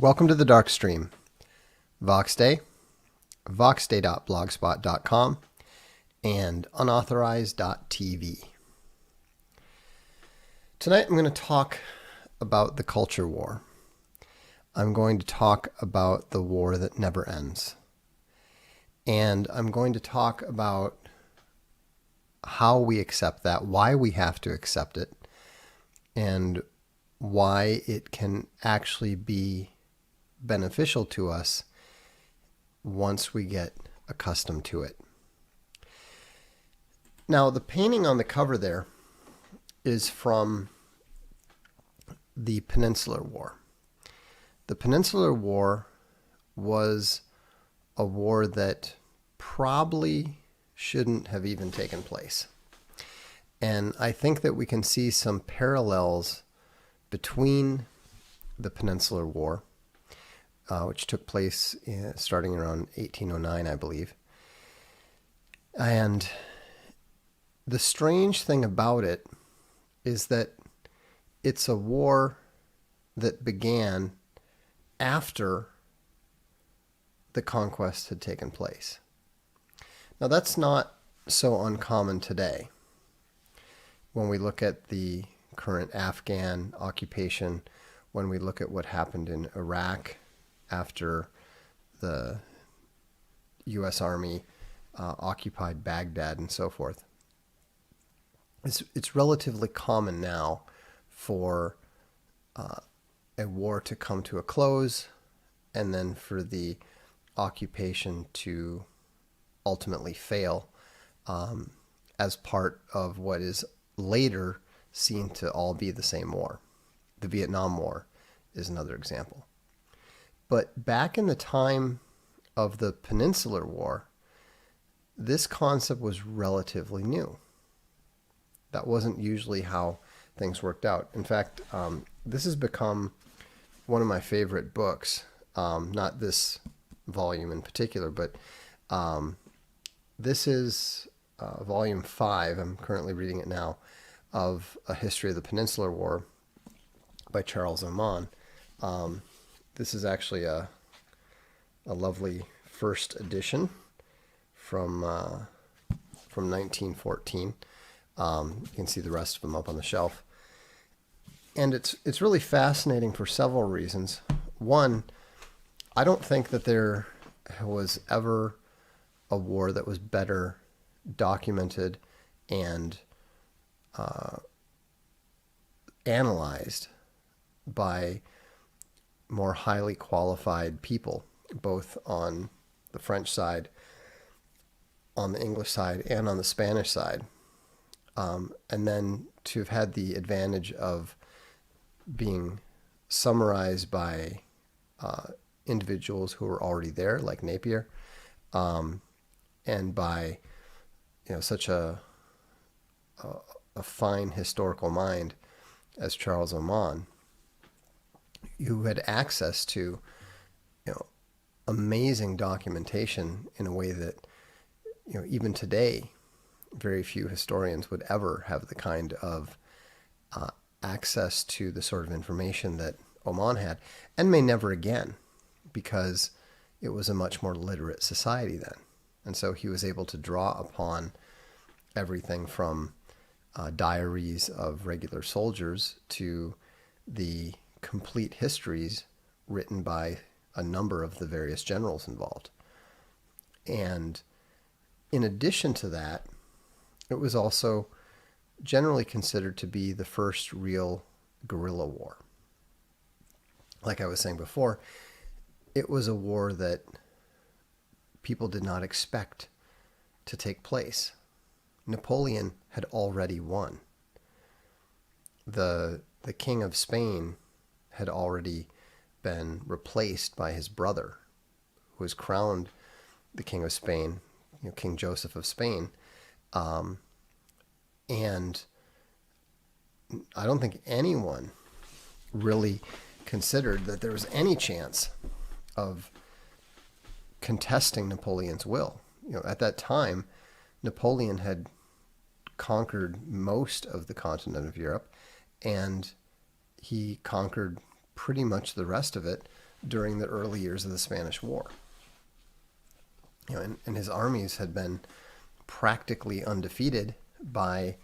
Welcome to the Darkstream. Vox Day, voxday.blogspot.com, and unauthorized.tv. Tonight I'm going to talk about the culture war. I'm going to talk about the war that never ends. And I'm going to talk about how we accept that, why we have to accept it, and why it can actually be beneficial to us once we get accustomed to it. Now, the painting on the cover there is from the Peninsular War. The Peninsular War was a war that probably shouldn't have even taken place. And I think that we can see some parallels between the Peninsular War, which took place starting around 1809, I believe. And the strange thing about it is that it's a war that began after the conquest had taken place. Now, that's not so uncommon today. When we look at the current Afghan occupation, when we look at what happened in Iraq after the U.S. Army occupied Baghdad and so forth, it's relatively common now for a war to come to a close and then for the occupation to ultimately fail as part of what is later seen to all be the same war. The Vietnam War is another example. But back in the time of the Peninsular War, this concept was relatively new. That wasn't usually how things worked out. In fact, this has become one of my favorite books, not this volume in particular, but this is volume 5, I'm currently reading it now, of A History of the Peninsular War by Charles Oman. This is actually a lovely first edition from 1914. You can see the rest of them up on the shelf. And it's really fascinating for several reasons. One, I don't think that there was ever a war that was better documented and analyzed by more highly qualified people, both on the French side, on the English side, and on the Spanish side. And then to have had the advantage of being summarized by individuals who were already there, like Napier, and by such a fine historical mind as Charles Oman, who had access to amazing documentation in a way that even today very few historians would ever have the kind of access to the sort of information that Oman had, and may never again, because it was a much more literate society then. And so he was able to draw upon everything from diaries of regular soldiers to the complete histories written by a number of the various generals involved. And in addition to that, it was also generally considered to be the first real guerrilla war. Like I was saying before, it was a war that people did not expect to take place. Napoleon had already won. The King of Spain had already been replaced by his brother, who was crowned the King of Spain, King Joseph of Spain. And I don't think anyone really considered that there was any chance of contesting Napoleon's will. At that time, Napoleon had conquered most of the continent of Europe, and he conquered pretty much the rest of it during the early years of the Spanish War. And his armies had been practically undefeated by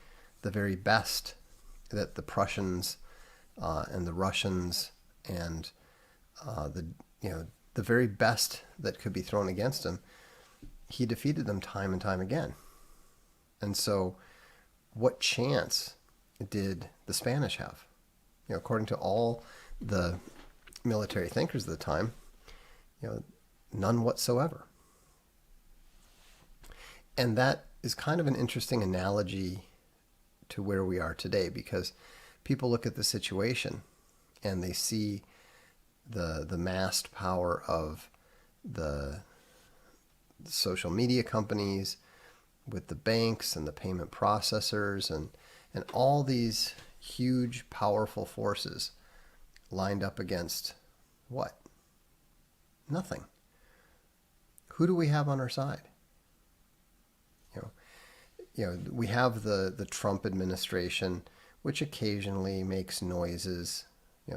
the very best that the Prussians and the Russians and the very best that could be thrown against him. He defeated them time and time again. And so, what chance did the Spanish have? According to all the military thinkers of the time, none whatsoever. And that is kind of an interesting analogy to where we are today, because people look at the situation and they see the massed power of the social media companies with the banks and the payment processors and all these huge, powerful forces lined up against what? Nothing. Who do we have on our side? We have the Trump administration, which occasionally makes noises,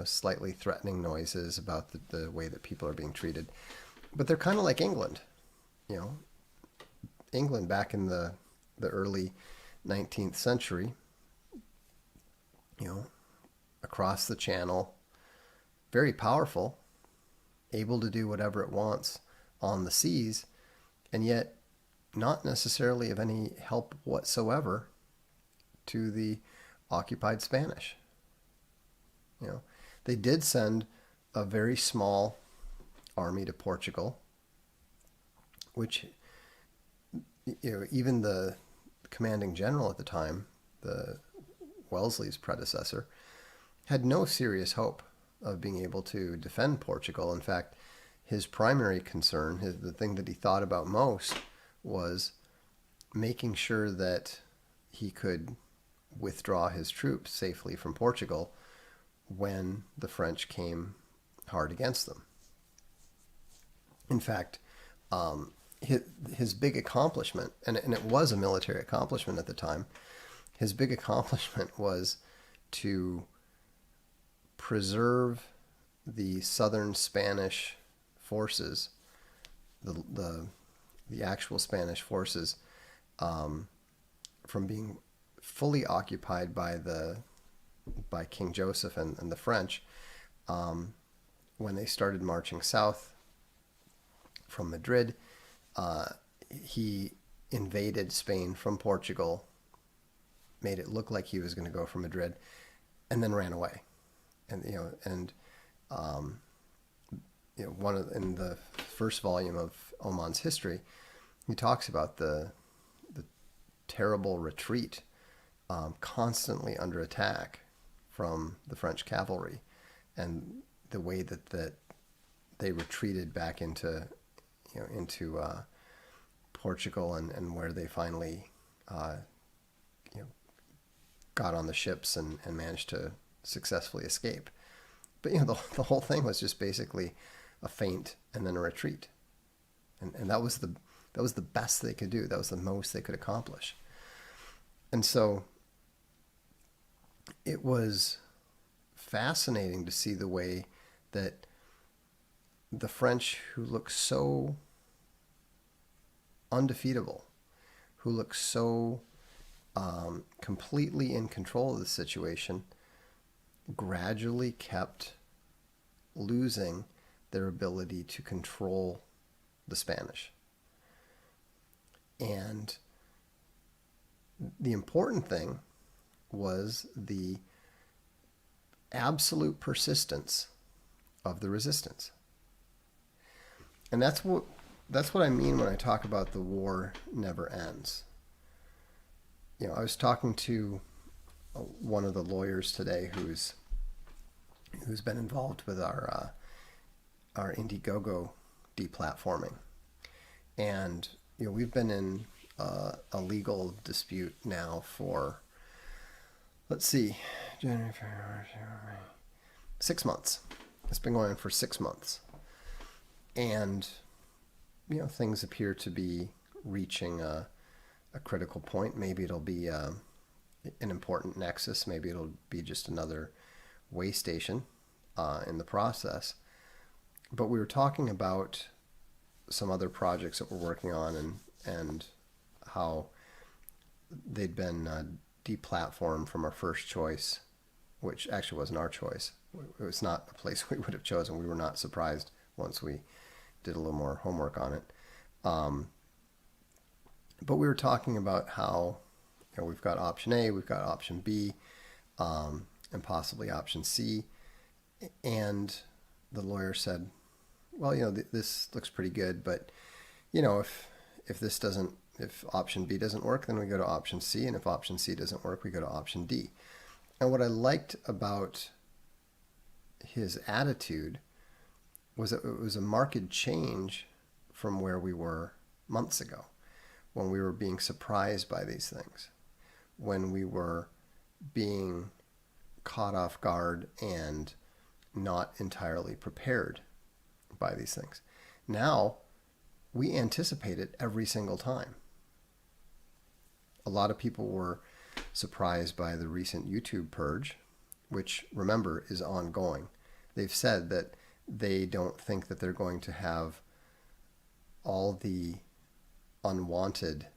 slightly threatening noises about the way that people are being treated. But they're kind of like England. England back in the early 19th century, across the channel, very powerful, able to do whatever it wants on the seas, and yet not necessarily of any help whatsoever to the occupied Spanish. They did send a very small army to Portugal, which, even the commanding general at the time, the Wellesley's predecessor, had no serious hope of being able to defend Portugal. In fact, his primary concern, the thing that he thought about most, was making sure that he could withdraw his troops safely from Portugal when the French came hard against them. In fact, his big accomplishment, and it was a military accomplishment at the time, his big accomplishment was to preserve the southern Spanish forces, the actual Spanish forces, from being fully occupied by King Joseph and the French, when they started marching south from Madrid. He invaded Spain from Portugal, made it look like he was going to go for Madrid, and then ran away. And in the first volume of Oman's history, he talks about the terrible retreat, constantly under attack from the French cavalry, and the way that they retreated back into Portugal, and where they finally got on the ships and managed to successfully escape. But the whole thing was just basically a feint and then a retreat, and that was the best they could do. That was the most they could accomplish. And so it was fascinating to see the way that the French, who looked so undefeatable, who looked so completely in control of the situation, gradually kept losing their ability to control the Spanish. And the important thing was the absolute persistence of the resistance. And that's what I mean when I talk about the war never ends. I was talking to one of the lawyers today who's been involved with our Indiegogo deplatforming, and we've been in a legal dispute now for, let's see, January, February, 6 months. It's been going on for 6 months, and things appear to be reaching a critical point. Maybe it'll be an important nexus. Maybe it'll be just another way station in the process. But we were talking about some other projects that we're working on, and how they'd been deplatformed from our first choice, which actually wasn't our choice. It was not a place we would have chosen. We were not surprised once we did a little more homework on it. But we were talking about how, we've got option A, we've got option B, and possibly option C. And the lawyer said, well, this looks pretty good, but if option B doesn't work, then we go to option C, and if option C doesn't work, we go to option D. And what I liked about his attitude was that it was a marked change from where we were months ago, when we were being surprised by these things, when we were being caught off guard and not entirely prepared by these things. Now, we anticipate it every single time. A lot of people were surprised by the recent YouTube purge, which, remember, is ongoing. They've said that they don't think that they're going to have all the unwanted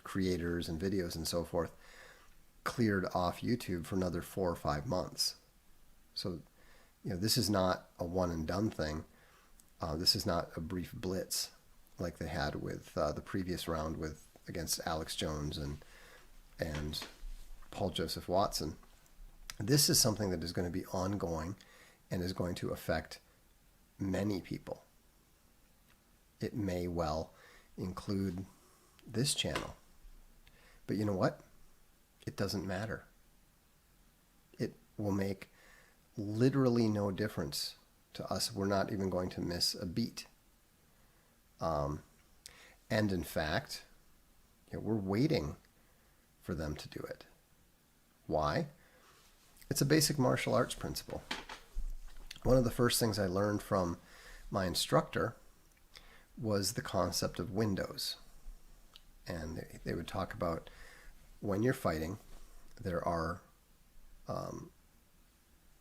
creators and videos and so forth cleared off YouTube for another 4 or 5 months. So, this is not a one and done thing. This is not a brief blitz like they had with the previous round against Alex Jones and Paul Joseph Watson. This is something that is going to be ongoing and is going to affect many people. It may well include this channel. But you know what? It doesn't matter. It will make literally no difference to us. We're not even going to miss a beat. And in fact, we're waiting for them to do it. Why? It's a basic martial arts principle. One of the first things I learned from my instructor was the concept of windows. And they would talk about when you're fighting, there are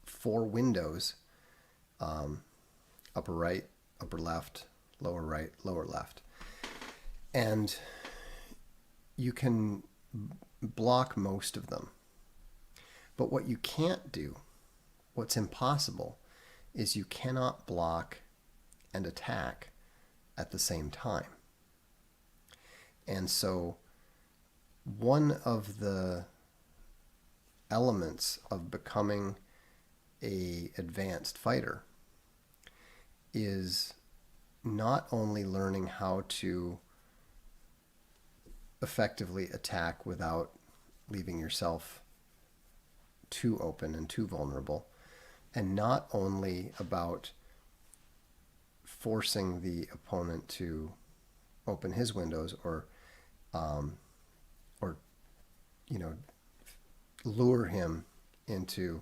4 windows, upper right, upper left, lower right, lower left. And you can block most of them. But what you can't do, what's impossible, is you cannot block and attack at the same time. And so one of the elements of becoming an advanced fighter is not only learning how to effectively attack without leaving yourself too open and too vulnerable, and not only about forcing the opponent to open his windows or lure him into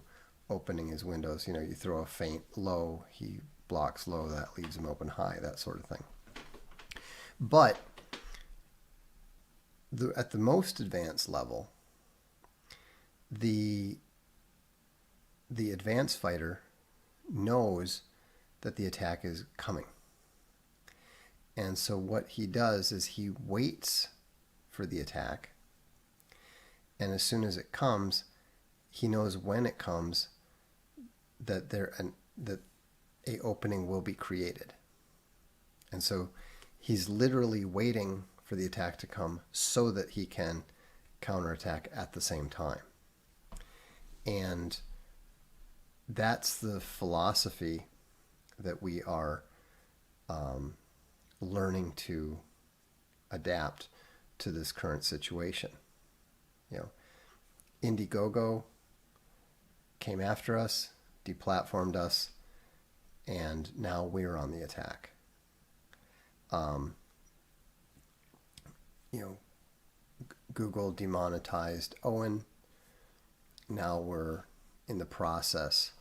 opening his windows. You throw a feint low, he blocks low, that leaves him open high, that sort of thing. But at the most advanced level, the advanced fighter knows that the attack is coming. And so what he does is he waits for the attack, and as soon as it comes, he knows when it comes that a opening will be created. And so he's literally waiting for the attack to come so that he can counterattack at the same time. And that's the philosophy that we are learning to adapt to this current situation. Indiegogo came after us, deplatformed us, and now we're on the attack. Google demonetized Owen. Now we're in the process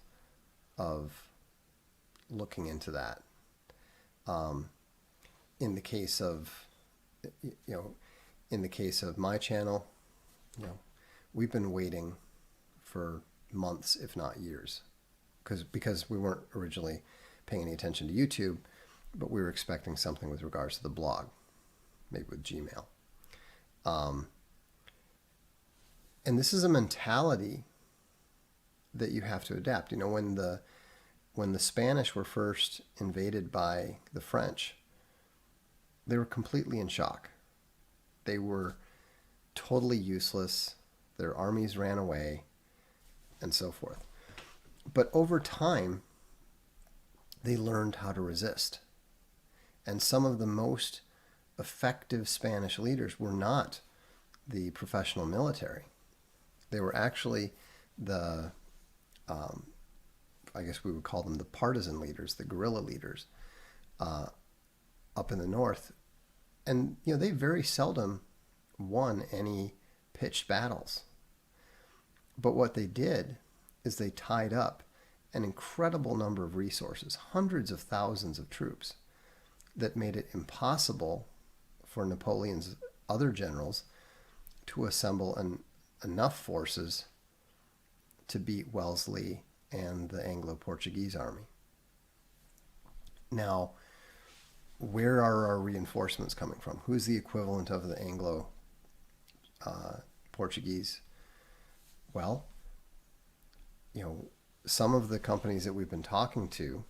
of looking into that. In the case of my channel, we've been waiting for months, if not years, because we weren't originally paying any attention to YouTube, but we were expecting something with regards to the blog, maybe with Gmail. And this is a mentality that you have to adapt. You know, when the Spanish were first invaded by the French, they were completely in shock. They were totally useless. Their armies ran away, and so forth. But over time, they learned how to resist. And some of the most effective Spanish leaders were not the professional military. They were actually the, I guess we would call them the partisan leaders, the guerrilla leaders, up in the north. And, you know, they very seldom won any pitched battles. But what they did is they tied up an incredible number of resources, hundreds of thousands of troops, that made it impossible for Napoleon's other generals to assemble enough forces to beat Wellesley and the Anglo-Portuguese army. Now, where are our reinforcements coming from? Who's the equivalent of the Anglo-Portuguese? Well, you know, some of the companies that we've been talking to,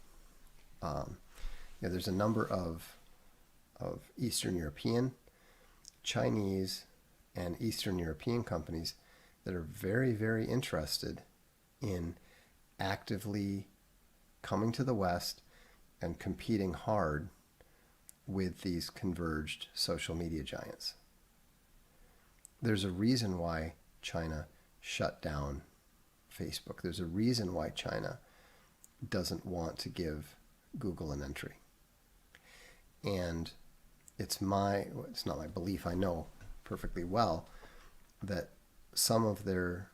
there's a number of Eastern European, Chinese, and Eastern European companies that are very, very interested in actively coming to the West and competing hard with these converged social media giants. There's a reason why China shut down Facebook. There's a reason why China doesn't want to give Google an entry. And it's not my belief, I know perfectly well, that some of their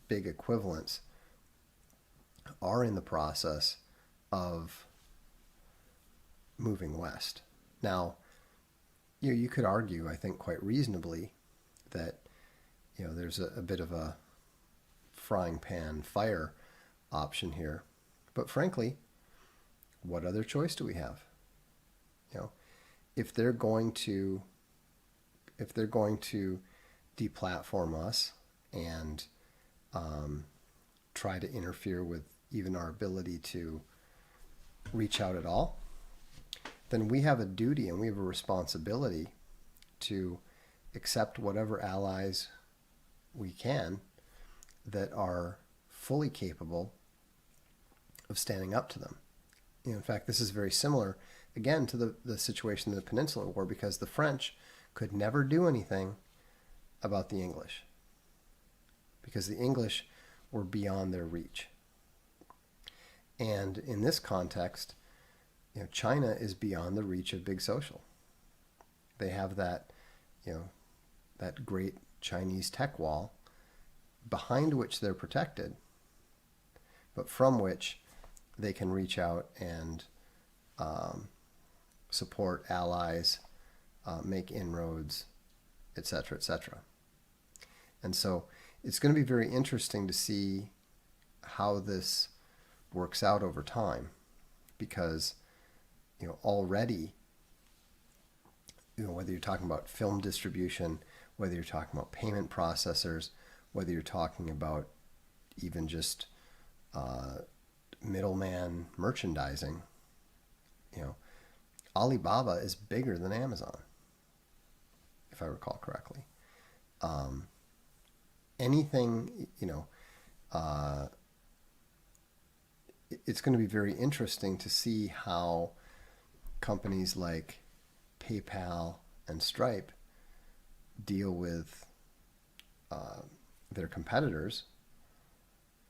big equivalents are in the process of moving west. Now, you could argue, I think quite reasonably, that there's a bit of a frying pan fire option here. But frankly, what other choice do we have? If they're going to deplatform us and try to interfere with even our ability to reach out at all, then we have a duty and we have a responsibility to accept whatever allies we can that are fully capable of standing up to them. In fact, this is very similar, again, to the situation in the Peninsular War, because the French could never do anything about the English, because the English were beyond their reach. And in this context, China is beyond the reach of Big Social. They have that great Chinese tech wall behind which they're protected, but from which they can reach out and support allies, make inroads, etc., etc. And so it's going to be very interesting to see how this works out over time, because already, whether you're talking about film distribution, whether you're talking about payment processors, whether you're talking about even just middleman merchandising, Alibaba is bigger than Amazon, if I recall correctly. Anything, it's going to be very interesting to see how companies like PayPal and Stripe deal with their competitors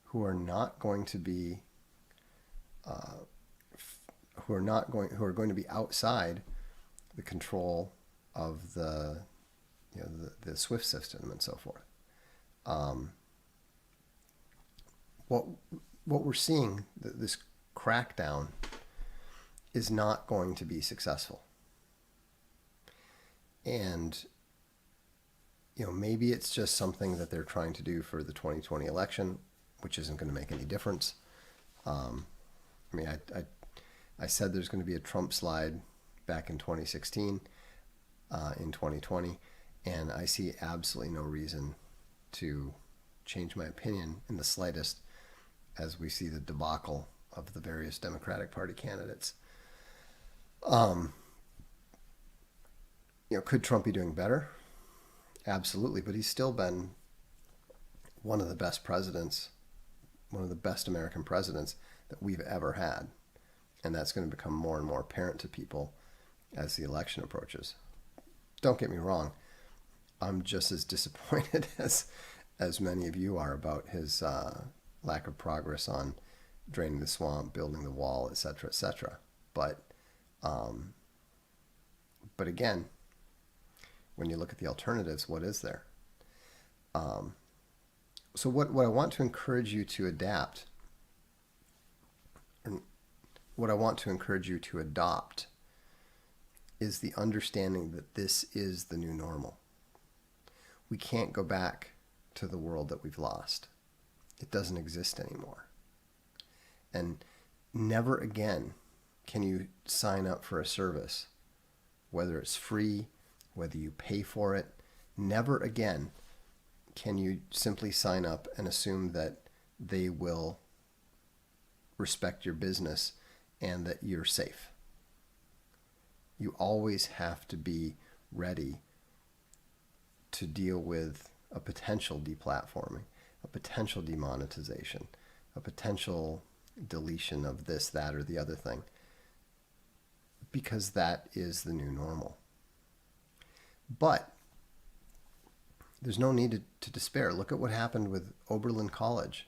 who are not going to be who are going to be outside the control of the SWIFT system and so forth. What we're seeing, this crackdown, is not going to be successful. And maybe it's just something that they're trying to do for the 2020 election, which isn't going to make any difference. I mean, I said there's going to be a Trump slide back in 2016, in 2020, and I see absolutely no reason to change my opinion in the slightest as we see the debacle of the various Democratic Party candidates. Could Trump be doing better? Absolutely, but he's still been one of the best presidents, one of the best American presidents that we've ever had. And that's going to become more and more apparent to people as the election approaches. Don't get me wrong, I'm just as disappointed as many of you are about his lack of progress on draining the swamp, building the wall, etc., etc. But again, when you look at the alternatives, what is there? So what I want to encourage you to adapt, and what I want to encourage you to adopt, is the understanding that this is the new normal. We can't go back to the world that we've lost. It doesn't exist anymore. And never again can you sign up for a service, whether it's free, whether you pay for it. Never again can you simply sign up and assume that they will respect your business and that you're safe. You always have to be ready to deal with a potential deplatforming, a potential demonetization, a potential deletion of this, that, or the other thing, because that is the new normal. But there's no need to despair. Look at what happened with Oberlin College.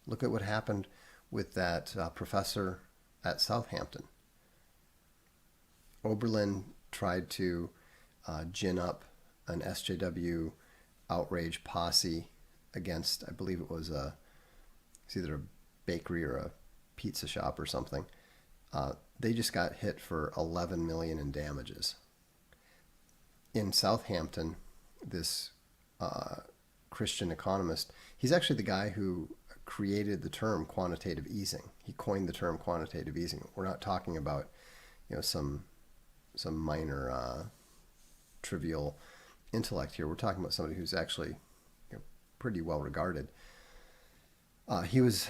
Look at what happened with that professor at Southampton. Oberlin tried to gin up an SJW outrage posse against, I believe it was it's either a bakery or a pizza shop or something. They just got hit for $11 million in damages. In Southampton, this Christian economist, he's actually the guy who created the term quantitative easing. He coined the term quantitative easing. We're not talking about, some minor trivial intellect here. We're talking about somebody who's actually pretty well regarded. He was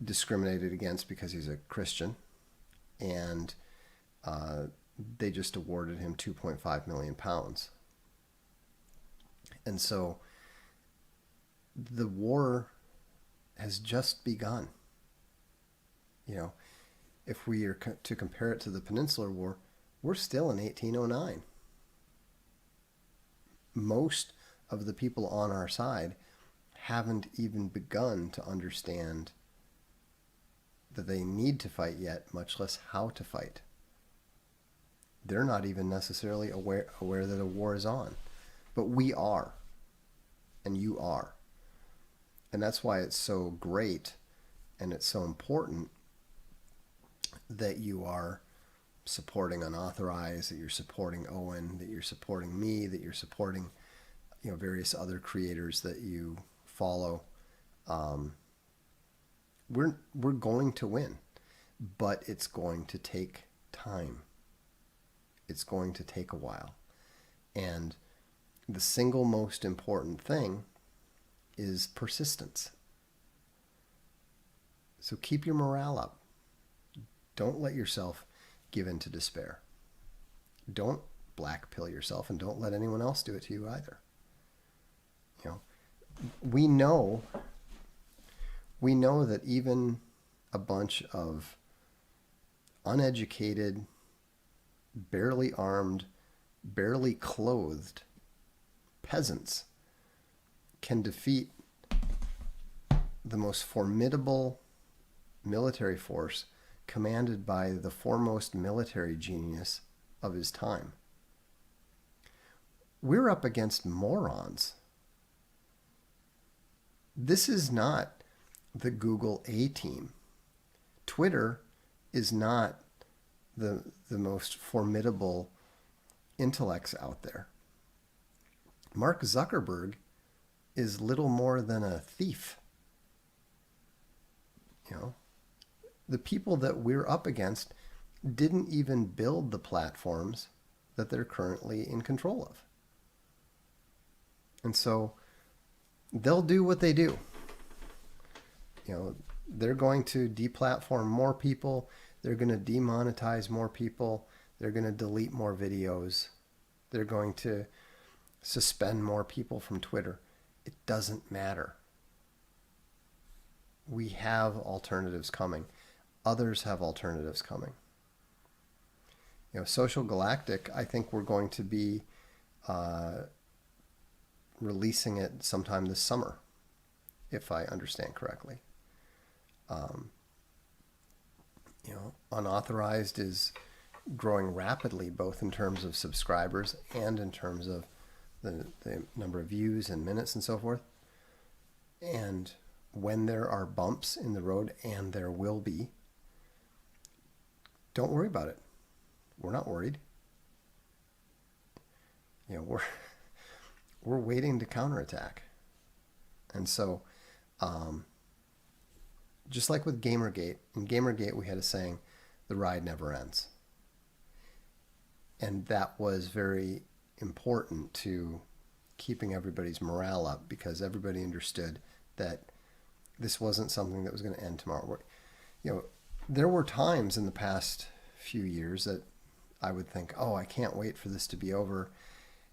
discriminated against because he's a Christian, and they just awarded him £2.5 million. And so the war has just begun. If we are to compare it to the Peninsular War, we're still in 1809. Most of the people on our side haven't even begun to understand that they need to fight yet, much less how to fight. They're not even necessarily aware that a war is on. But we are, and you are. And that's why it's so great and it's so important that you are supporting Unauthorized, that you're supporting Owen, that you're supporting me, that you're supporting various other creators that you follow. We're going to win, but it's going to take time. It's going to take a while. And the single most important thing is persistence. So keep your morale up. Don't let yourself give in to despair. Don't black pill yourself, and don't let anyone else do it to you either. We know that even a bunch of uneducated, barely armed, barely clothed peasants can defeat the most formidable military force commanded by the foremost military genius of his time. We're up against morons. This is not the Google A-team. Twitter is not the most formidable intellects out there. Mark Zuckerberg is little more than a thief. the people that we're up against didn't even build the platforms that they're currently in control of. And so they'll do what they do. They're going to deplatform more people. They're going to demonetize more people. They're going to delete more videos. They're going to suspend more people from Twitter. It doesn't matter. We have alternatives coming. Others have alternatives coming. Social Galactic, I think we're going to be releasing it sometime this summer, if I understand correctly. Unauthorized is growing rapidly, both in terms of subscribers and in terms of the number of views and minutes and so forth. And when there are bumps in the road, and there will be, don't worry about it. We're not worried. We're waiting to counterattack. And so, just like with Gamergate, in Gamergate we had a saying, the ride never ends. And that was very important to keeping everybody's morale up, because everybody understood that this wasn't something that was going to end tomorrow. There were times in the past few years that I would think, oh, I can't wait for this to be over,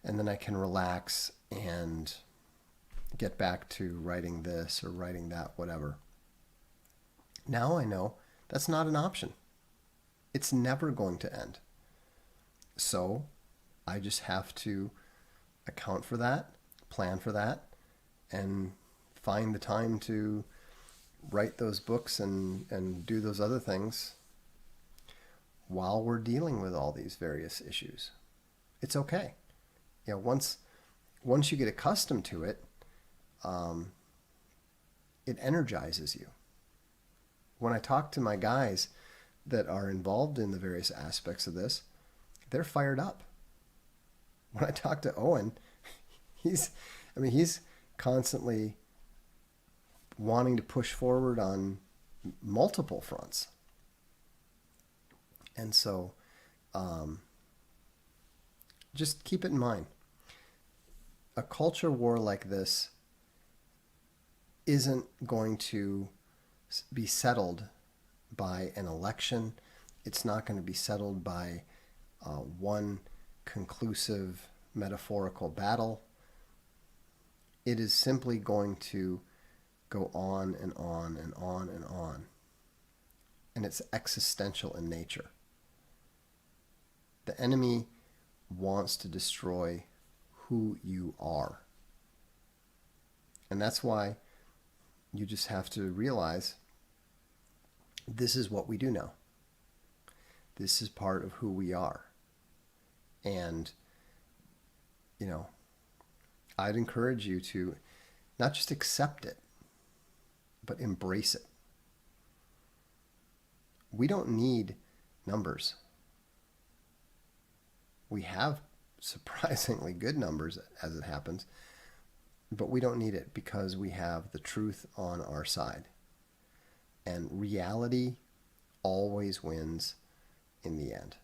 and then I can relax and get back to writing this or writing that, whatever. Now I know that's not an option. It's never going to end. So I just have to account for that, plan for that, and find the time to write those books and do those other things while we're dealing with all these various issues. It's okay. Once you get accustomed to it, it energizes you. When I talk to my guys that are involved in the various aspects of this, they're fired up. When I talk to Owen, he's constantly wanting to push forward on multiple fronts. And so, just keep it in mind. A culture war like this isn't going to be settled by an election. It's not going to be settled by one conclusive metaphorical battle. It is simply going to go on and on and on and on. And it's existential in nature. The enemy wants to destroy who you are. And that's why you just have to realize this is what we do now. This is part of who we are. And, I'd encourage you to not just accept it, but embrace it. We don't need numbers. We have surprisingly good numbers as it happens, but we don't need it because we have the truth on our side. And reality always wins in the end.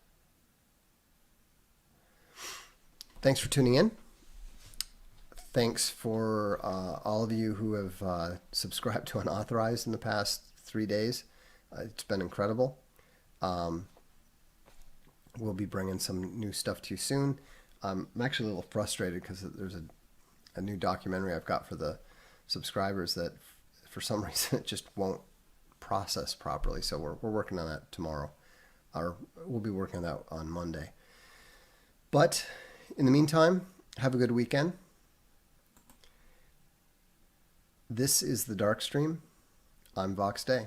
Thanks for tuning in. Thanks for all of you who have subscribed to Unauthorized in the past 3 days. It's been incredible. We'll be bringing some new stuff to you soon. I'm actually a little frustrated because there's a new documentary I've got for the subscribers that for some reason it just won't process properly. So we're working on that tomorrow. Or we'll be working on that on Monday. But in the meantime, have a good weekend. This is the Darkstream. I'm VOX'S.